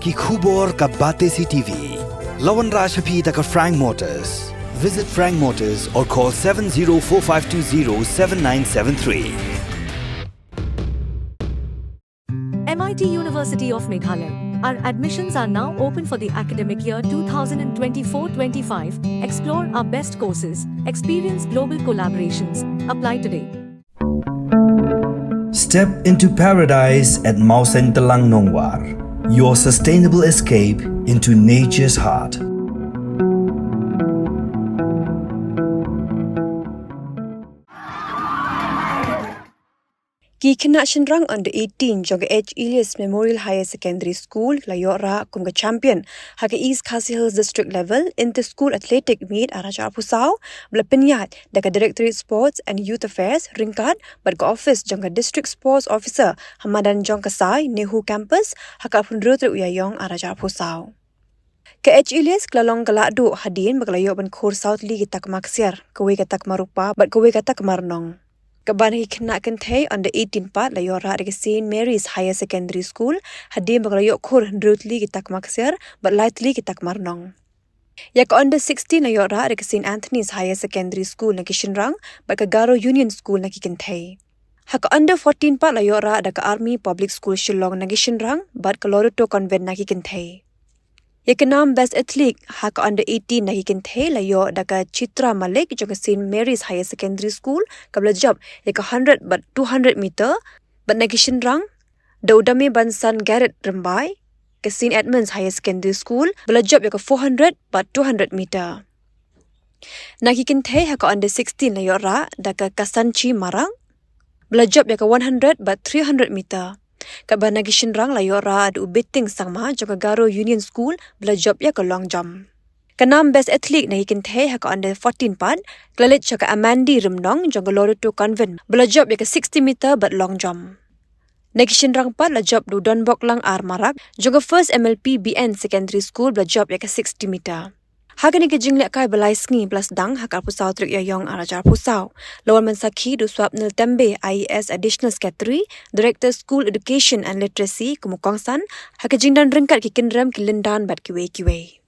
ki khubor ka bate si TV. Lawan Rashapi taka Frank Motors. Visit Frank Motors or call 7045207973. MIT University of Meghalaya. Our admissions are now open for the academic year 2024-25. Explore our best courses, experience global collaborations. Apply today. Step into paradise at Mausen Telang Nongwar, your sustainable escape into nature's heart. Ki kena shenrang under 18 joga Elias Memorial Higher Secondary School layora kumga champion haka East Khasi Hills District level inter school athletic meet araja pusau bla penyat daka Directorate Sports and Youth Affairs ringkat berga office jangka District Sports Officer Hamadan jangka Sai Nehu campus haka punrutru uyayong araja pusau. Ke Elias kelalong ke Lahduh hadin baglayok ban khur South League tak maksiar kewe katak marupa bat kewe katak marnong. Kaban kena kentay under 18 part layora dekat St Mary's Higher Secondary School hadim baglayok khur drutli kitak maksiar but lightly kitak marnong. Yak under 16 layora dekat St Anthony's Higher Secondary School naki Shinrang but ke Garo Union School naki kentay. Hak under 14 part layora dekat Army Public School Shillong naki Shinrang but ke Loreto Convent naki kentay. Yak enam best athlete hak under 18 naki kentay layo dekat Chitra Malik juga St Mary's Higher Secondary School kabla job yak 100 but 200 meter but naki Shinrang daudame bansan Garrett Rembai ke St Edmunds Higher Secondary School bela job yak 400 but 200 meter. Naki kentay hak under 16 layo ra dekat Kasanchi Marang bela job yak 100 but 300 meter. Kaban nagi Shinrang layora adu betting sangma joka Garo Union School bela job ya ke long jump. Kenam best athlete nagi kentay haka under 14 part klalit joka Amandi Rimnong joka Loreto Convent bela job ya ke 60 meter but long jump. Nagi Shinrang part la job du Don Bok Lang Ar Marak joka First MLP BN Secondary School bela job ya ke 60 meter. Haka ni ke jinglek kai belai sngi plus dang haka pusau trik yayong arajar pusau. Lawan mensakhi du swap nil tembe IES Additional Secretary, Director School Education and Literacy Kumukongsan, haka jingdan ringkat ki kinram ki lindan bat kiwe-kiwe.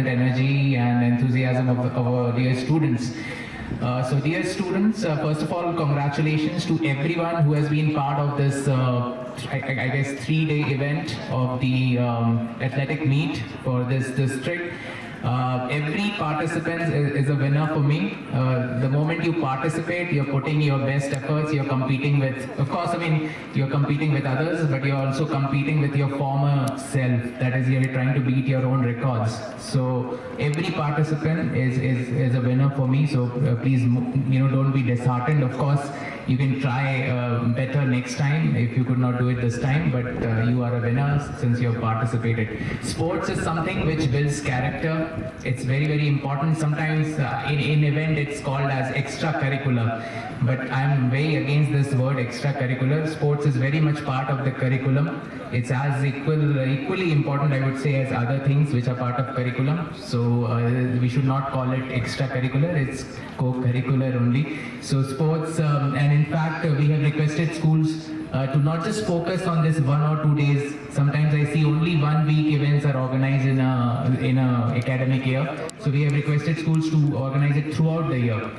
energy and enthusiasm of our dear students. So dear students, first of all, congratulations to everyone who has been part of this, I guess, 3-day event of the athletic meet for this district. Every participant is a winner for me. The moment you participate, you're putting your best efforts, you're competing with, of course, I mean, you're competing with others, but you're also competing with your former self. That is, you're trying to beat your own records. So every participant is a winner for me. So please, don't be disheartened. Of course, you can try better next time if you could not do it this time, but you are a winner since you have participated. Sports is something which builds character. It's very, very important. Sometimes in event it's called as extracurricular, but I'm very against this word extracurricular. Sports is very much part of the curriculum. It's as equally important, I would say, as other things which are part of curriculum. So we should not call it extracurricular, it's co-curricular only. So sports, and in fact we have requested schools to not just focus on this 1 or 2 days. Sometimes I see only 1 week events are organized in a academic year. So we have requested schools to organize it throughout the year.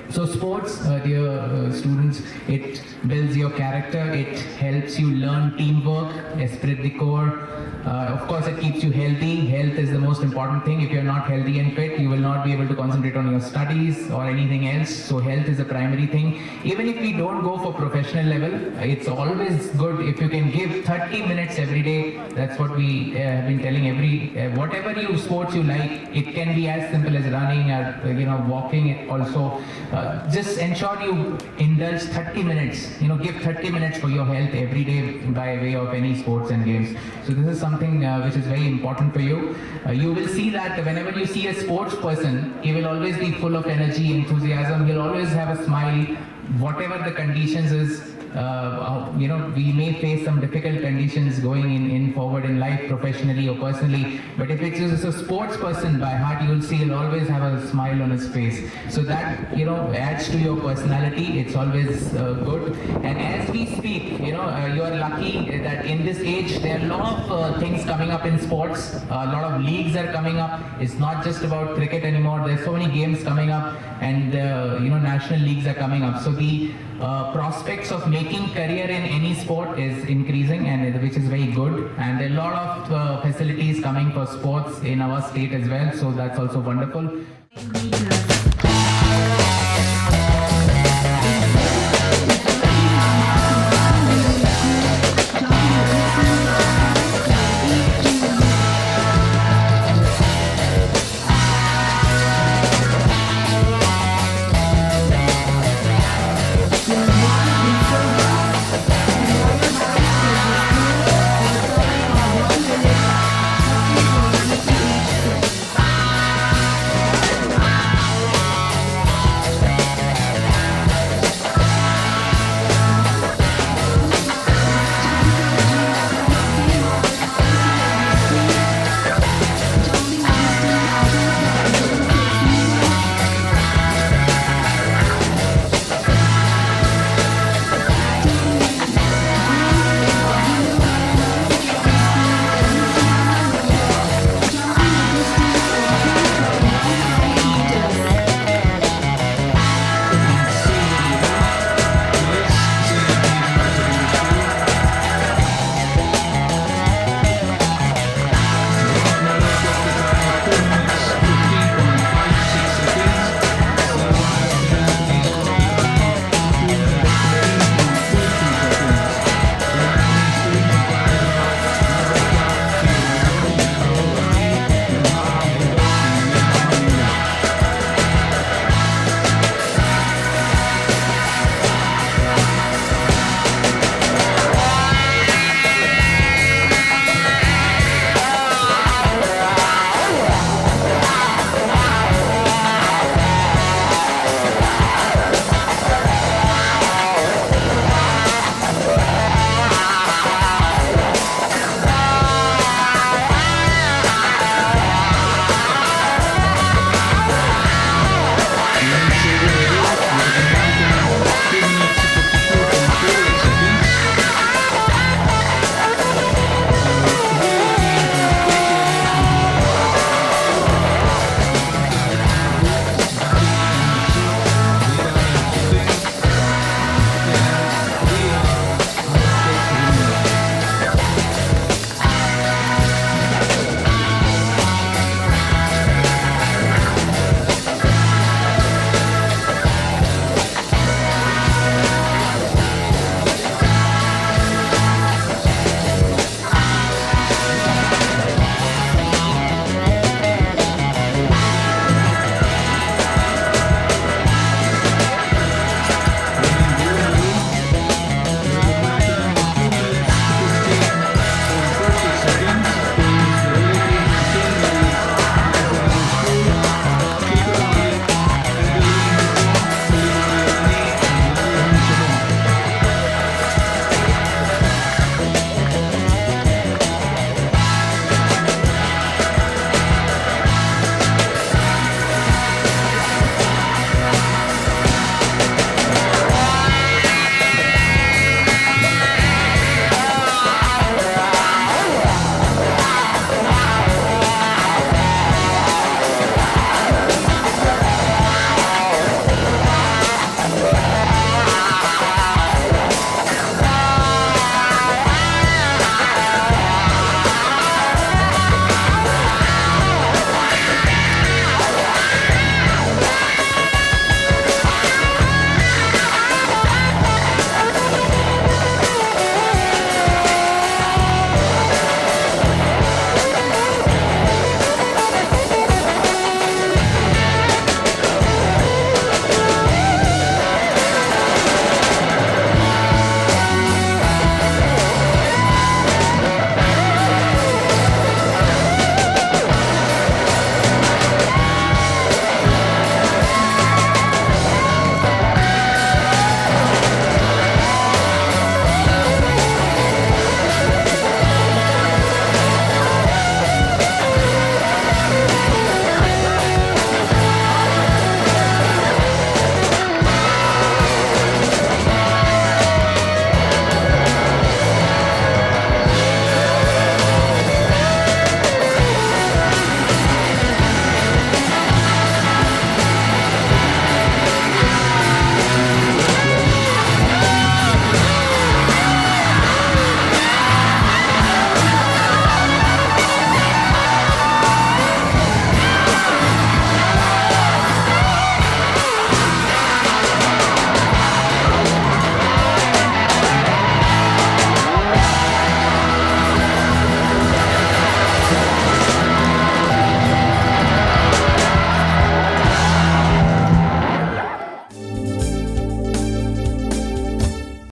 So sports, dear students, it builds your character, it helps you learn teamwork, esprit de corps. Of course, it keeps you healthy. Health is the most important thing. If you're not healthy and fit, you will not be able to concentrate on your studies or anything else. So health is a primary thing. Even if we don't go for professional level, it's always good if you can give 30 minutes every day. That's what we have been telling whatever sports you like, it can be as simple as running or walking. It also just ensure you indulge 30 minutes. Give 30 minutes for your health every day by way of any sports and games. So this is something which is very important for you. You will see that whenever you see a sports person, he will always be full of energy, enthusiasm. He'll always have a smile, whatever the conditions is. We may face some difficult conditions going in forward in life, professionally or personally, but if it's just a sports person by heart, you will see he'll always have a smile on his face. So that adds to your personality. It's always good. And as we speak, you are lucky that in this age there are a lot of things coming up in sports. A lot of leagues are coming up. It's not just about cricket anymore. There's so many games coming up, and national leagues are coming up. So the prospects of making career in any sport is increasing, and which is very good. And there are a lot of facilities coming for sports in our state as well. So that's also wonderful.